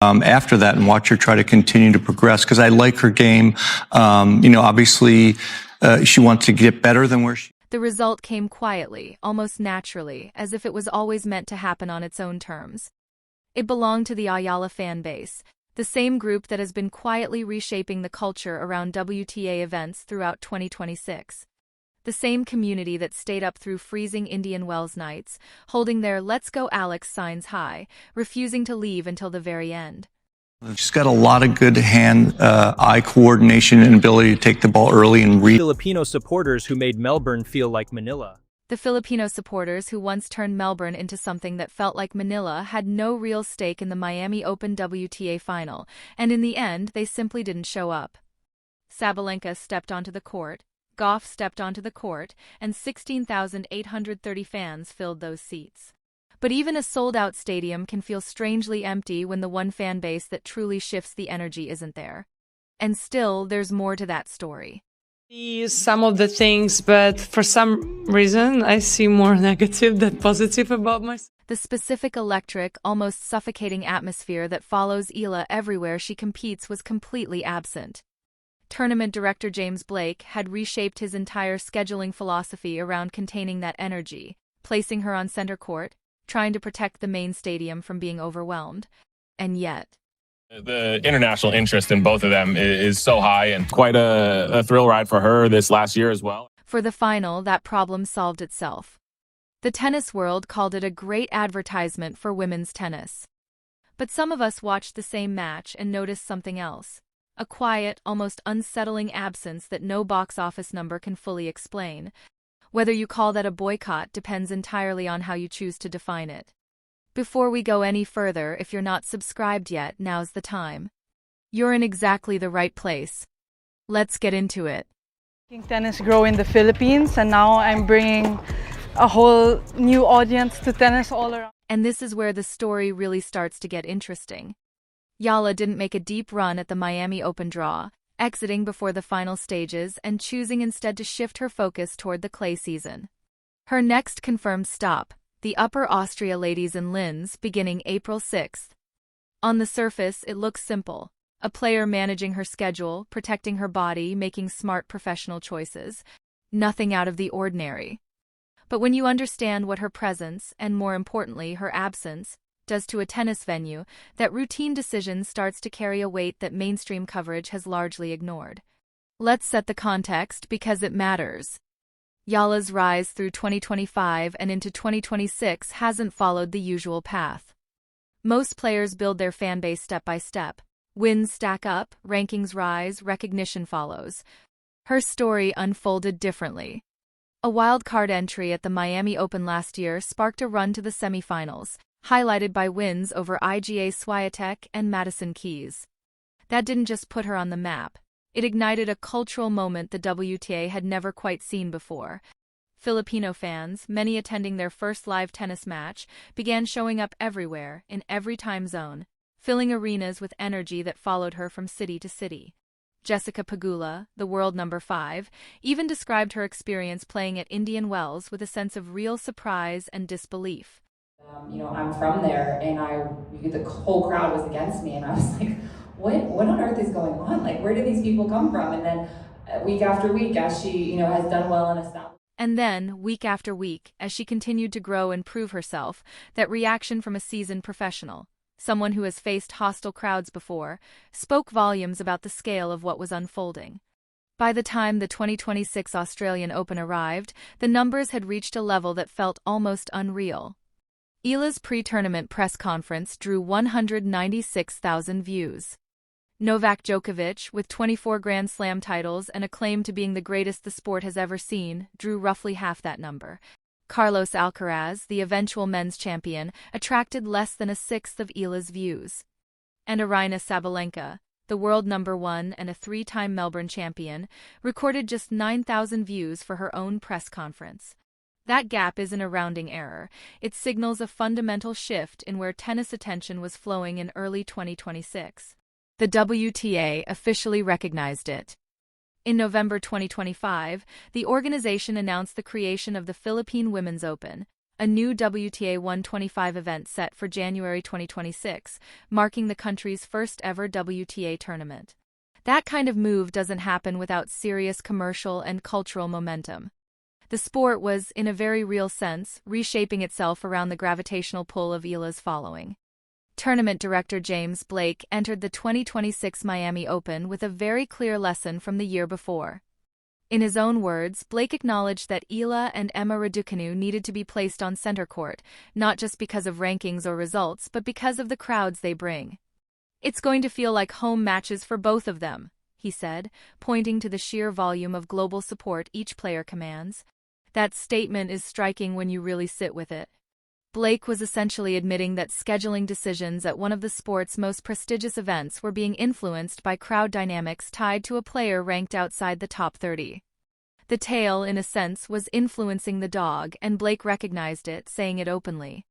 after that and watch her try to continue to progress, because I like her game. Obviously, she wants to get better than where she. The result came quietly, almost naturally, as if it was always meant to happen on its own terms. It belonged to the Eala fan base, the same group that has been quietly reshaping the culture around WTA events throughout 2026. The same community that stayed up through freezing Indian Wells nights, holding their "Let's Go Alex" signs high, refusing to leave until the very end. She's got a lot of good hand-eye coordination and ability to take the ball early and read. Filipino supporters who made Melbourne feel like Manila. The Filipino supporters who once turned Melbourne into something that felt like Manila had no real stake in the Miami Open WTA final, and in the end, they simply didn't show up. Sabalanka stepped onto the court, Goff stepped onto the court, and 16,830 fans filled those seats. But even a sold-out stadium can feel strangely empty when the one fan base that truly shifts the energy isn't there. And still, there's more to that story. Some of the things, but for some reason, I see more negative than positive about myself. The specific electric, almost suffocating atmosphere that follows Eala everywhere she competes was completely absent. Tournament director James Blake had reshaped his entire scheduling philosophy around containing that energy, placing her on center court, trying to protect the main stadium from being overwhelmed. And yet, the international interest in both of them is so high, and quite a thrill ride for her this last year as well. For the final, that problem solved itself. The tennis world called it a great advertisement for women's tennis. But some of us watched the same match and noticed something else. A quiet, almost unsettling absence that no box office number can fully explain. Whether you call that a boycott depends entirely on how you choose to define it. Before we go any further, if you're not subscribed yet, now's the time. You're in exactly the right place. Let's get into it. Making tennis grow in the Philippines, and now I'm bringing a whole new audience to tennis all around. And this is where the story really starts to get interesting. Eala didn't make a deep run at the Miami Open draw, exiting before the final stages and choosing instead to shift her focus toward the clay season. Her next confirmed stop, the Upper Austria Ladies in Linz, beginning April 6th. On the surface, it looks simple. A player managing her schedule, protecting her body, making smart professional choices. Nothing out of the ordinary. But when you understand what her presence, and more importantly, her absence, does to a tennis venue, that routine decision starts to carry a weight that mainstream coverage has largely ignored. Let's set the context because it matters. Eala's rise through 2025 and into 2026 hasn't followed the usual path. Most players build their fanbase step by step. Wins stack up, rankings rise, recognition follows. Her story unfolded differently. A wild-card entry at the Miami Open last year sparked a run to the semifinals, highlighted by wins over Iga Swiatek and Madison Keys. That didn't just put her on the map. It ignited a cultural moment the WTA had never quite seen before. Filipino fans, many attending their first live tennis match, began showing up everywhere, in every time zone, filling arenas with energy that followed her from city to city. Jessica Pegula, the world number 5, even described her experience playing at Indian Wells with a sense of real surprise and disbelief. I'm from there, and the whole crowd was against me, and I was like, what on earth is going on? Like, where do these people come from? And then week after week, as she, has done well and established. And then, week after week, as she continued to grow and prove herself, that reaction from a seasoned professional, someone who has faced hostile crowds before, spoke volumes about the scale of what was unfolding. By the time the 2026 Australian Open arrived, the numbers had reached a level that felt almost unreal. Eala's pre-tournament press conference drew 196,000 views. Novak Djokovic, with 24 Grand Slam titles and a claim to being the greatest the sport has ever seen, drew roughly half that number. Carlos Alcaraz, the eventual men's champion, attracted less than a sixth of Eala's views. And Aryna Sabalenka, the world number 1 and a 3-time Melbourne champion, recorded just 9,000 views for her own press conference. That gap isn't a rounding error. It signals a fundamental shift in where tennis attention was flowing in early 2026. The WTA officially recognized it. In November 2025, the organization announced the creation of the Philippine Women's Open, a new WTA 125 event set for January 2026, marking the country's first ever WTA tournament. That kind of move doesn't happen without serious commercial and cultural momentum. The sport was, in a very real sense, reshaping itself around the gravitational pull of Eala's following. Tournament director James Blake entered the 2026 Miami Open with a very clear lesson from the year before. In his own words, Blake acknowledged that Eala and Emma Raducanu needed to be placed on center court, not just because of rankings or results, but because of the crowds they bring. "It's going to feel like home matches for both of them," he said, pointing to the sheer volume of global support each player commands. That statement is striking when you really sit with it. Blake was essentially admitting that scheduling decisions at one of the sport's most prestigious events were being influenced by crowd dynamics tied to a player ranked outside the top 30. The tail, in a sense, was influencing the dog, and Blake recognized it, saying it openly.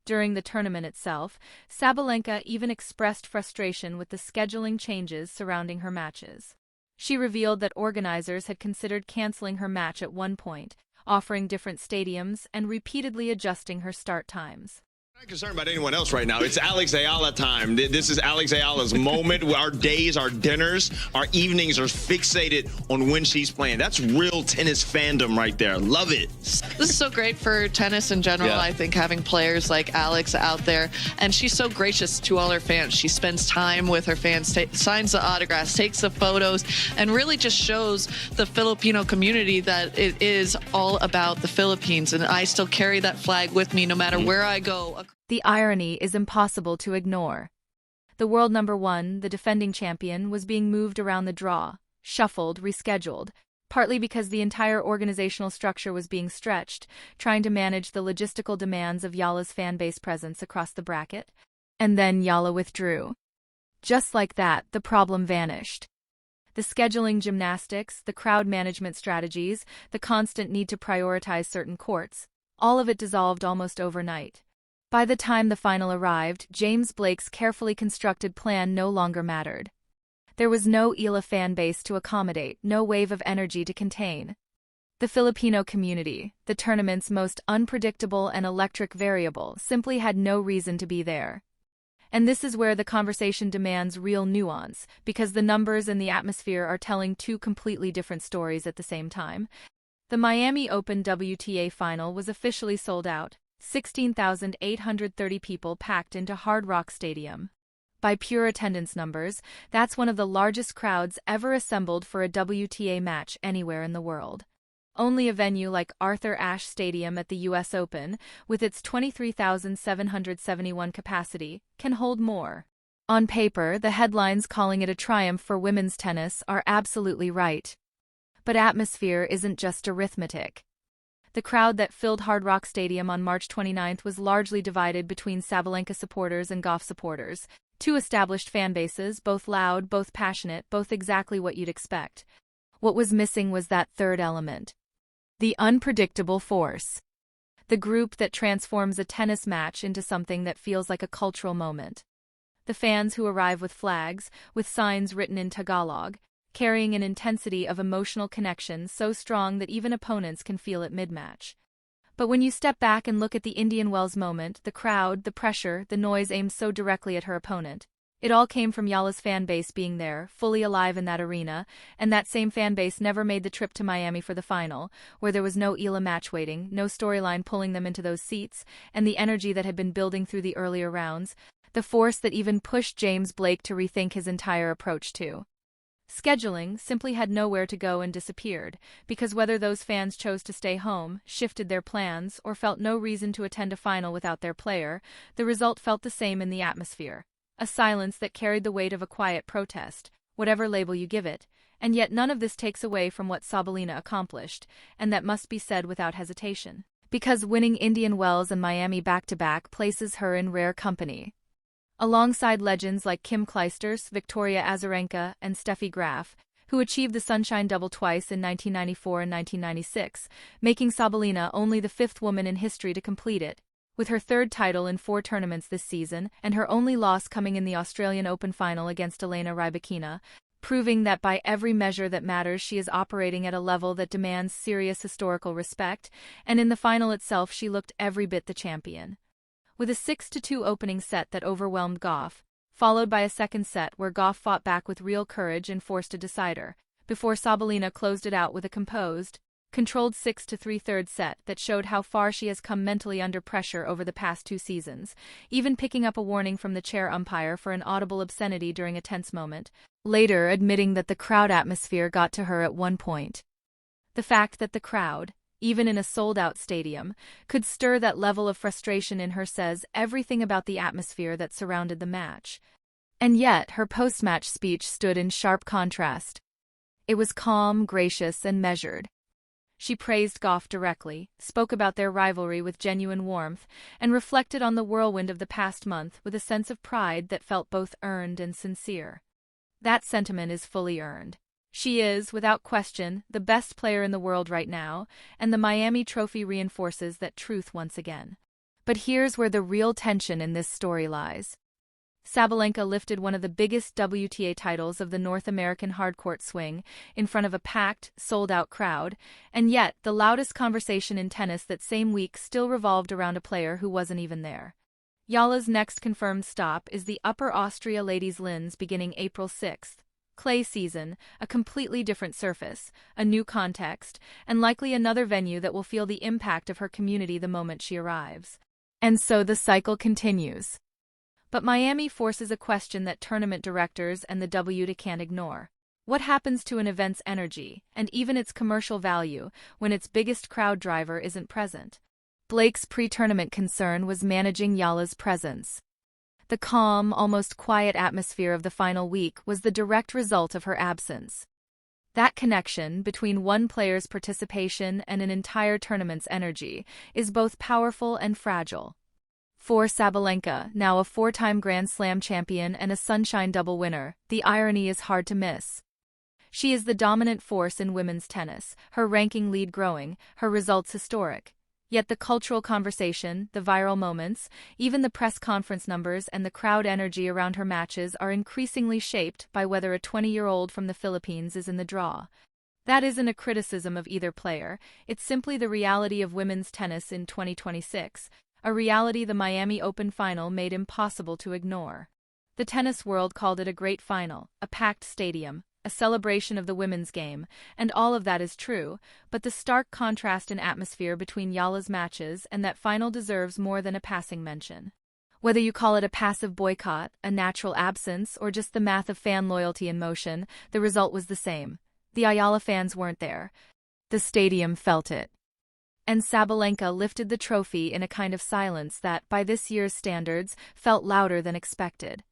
During the tournament itself, Sabalenka even expressed frustration with the scheduling changes surrounding her matches. She revealed that organizers had considered canceling her match at one point, offering different stadiums and repeatedly adjusting her start times. I'm not concerned about anyone else right now. It's Alex Eala time. This is Alex Eala's moment. Our days, our dinners, our evenings are fixated on when she's playing. That's real tennis fandom right there. Love it. This is so great for tennis in general. Yeah. I think having players like Alex out there, and she's so gracious to all her fans. She spends time with her fans, signs the autographs, takes the photos, and really just shows the Filipino community that it is all about the Philippines. And I still carry that flag with me no matter where I go. The irony is impossible to ignore. The world number one, the defending champion, was being moved around the draw, shuffled, rescheduled, partly because the entire organizational structure was being stretched, trying to manage the logistical demands of Eala's fan-base presence across the bracket. And then Eala withdrew. Just like that, the problem vanished. The scheduling gymnastics, the crowd management strategies, the constant need to prioritize certain courts, all of it dissolved almost overnight. By the time the final arrived, James Blake's carefully constructed plan no longer mattered. There was no Eala fan base to accommodate, no wave of energy to contain. The Filipino community, the tournament's most unpredictable and electric variable, simply had no reason to be there. And this is where the conversation demands real nuance, because the numbers and the atmosphere are telling two completely different stories at the same time. The Miami Open WTA final was officially sold out. 16,830 people packed into Hard Rock Stadium. By pure attendance numbers, that's one of the largest crowds ever assembled for a WTA match anywhere in the world. Only a venue like Arthur Ashe Stadium at the US Open, with its 23,771 capacity, can hold more. On paper, the headlines calling it a triumph for women's tennis are absolutely right. But atmosphere isn't just arithmetic. The crowd that filled Hard Rock Stadium on March 29th was largely divided between Sabalenka supporters and Goff supporters, two established fan bases, both loud, both passionate, both exactly what you'd expect. What was missing was that third element. The unpredictable force. The group that transforms a tennis match into something that feels like a cultural moment. The fans who arrive with flags, with signs written in Tagalog, carrying an intensity of emotional connection so strong that even opponents can feel it mid-match. But when you step back and look at the Indian Wells moment, the crowd, the pressure, the noise aimed so directly at her opponent, it all came from Eala's fan base being there, fully alive in that arena, and that same fan base never made the trip to Miami for the final, where there was no Eala match waiting, no storyline pulling them into those seats, and the energy that had been building through the earlier rounds, the force that even pushed James Blake to rethink his entire approach to scheduling simply had nowhere to go and disappeared, because whether those fans chose to stay home, shifted their plans, or felt no reason to attend a final without their player, the result felt the same in the atmosphere. A silence that carried the weight of a quiet protest, whatever label you give it, and yet none of this takes away from what Sabalenka accomplished, and that must be said without hesitation. Because winning Indian Wells and Miami back-to-back places her in rare company. Alongside legends like Kim Clijsters, Victoria Azarenka, and Steffi Graf, who achieved the Sunshine Double twice in 1994 and 1996, making Sabalenka only the fifth woman in history to complete it, with her third title in 4 tournaments this season, and her only loss coming in the Australian Open final against Aryna Sabalenka. proving that by every measure that matters she is operating at a level that demands serious historical respect, and in the final itself she looked every bit the champion. With a 6-2 opening set that overwhelmed Gauff, followed by a second set where Gauff fought back with real courage and forced a decider, before Sabalenka closed it out with a composed, controlled 6-3 third set that showed how far she has come mentally under pressure over the past 2 seasons, even picking up a warning from the chair umpire for an audible obscenity during a tense moment, later admitting that the crowd atmosphere got to her at one point. The fact that the crowd, even in a sold-out stadium, could stir that level of frustration in her says everything about the atmosphere that surrounded the match. And yet, her post-match speech stood in sharp contrast. It was calm, gracious, and measured. She praised Gauff directly, spoke about their rivalry with genuine warmth, and reflected on the whirlwind of the past month with a sense of pride that felt both earned and sincere. That sentiment is fully earned. She is, without question, the best player in the world right now, and the Miami trophy reinforces that truth once again. But here's where the real tension in this story lies. Sabalenka lifted one of the biggest WTA titles of the North American hardcourt swing in front of a packed, sold-out crowd, and yet the loudest conversation in tennis that same week still revolved around a player who wasn't even there. Eala's next confirmed stop is the Upper Austria Ladies Linz beginning April 6th. Clay season, a completely different surface, a new context, and likely another venue that will feel the impact of her community the moment she arrives. And so the cycle continues. But Miami forces a question that tournament directors and the WTA can't ignore. What happens to an event's energy, and even its commercial value, when its biggest crowd driver isn't present? Blake's pre-tournament concern was managing Eala's presence. The calm, almost quiet atmosphere of the final week was the direct result of her absence. That connection between one player's participation and an entire tournament's energy is both powerful and fragile. For Sabalenka, now a 4-time Grand Slam champion and a Sunshine Double winner, the irony is hard to miss. She is the dominant force in women's tennis, her ranking lead growing, her results historic. Yet the cultural conversation, the viral moments, even the press conference numbers and the crowd energy around her matches are increasingly shaped by whether a 20-year-old from the Philippines is in the draw. That isn't a criticism of either player, it's simply the reality of women's tennis in 2026. A reality the Miami Open final made impossible to ignore. The tennis world called it a great final, a packed stadium, a celebration of the women's game, and all of that is true, but the stark contrast in atmosphere between Eala's matches and that final deserves more than a passing mention. Whether you call it a passive boycott, a natural absence, or just the math of fan loyalty in motion, the result was the same. The Eala fans weren't there. The stadium felt it. And Sabalenka lifted the trophy in a kind of silence that, by this year's standards, felt louder than expected.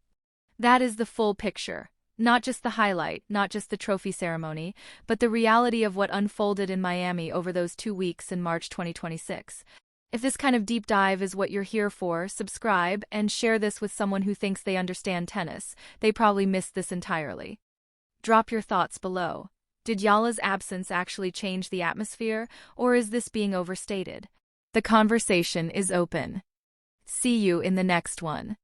That is the full picture. Not just the highlight, not just the trophy ceremony, but the reality of what unfolded in Miami over those 2 weeks in March 2026. If this kind of deep dive is what you're here for, subscribe and share this with someone who thinks they understand tennis. They probably missed this entirely. Drop your thoughts below. Did Eala's absence actually change the atmosphere, or is this being overstated? The conversation is open. See you in the next one.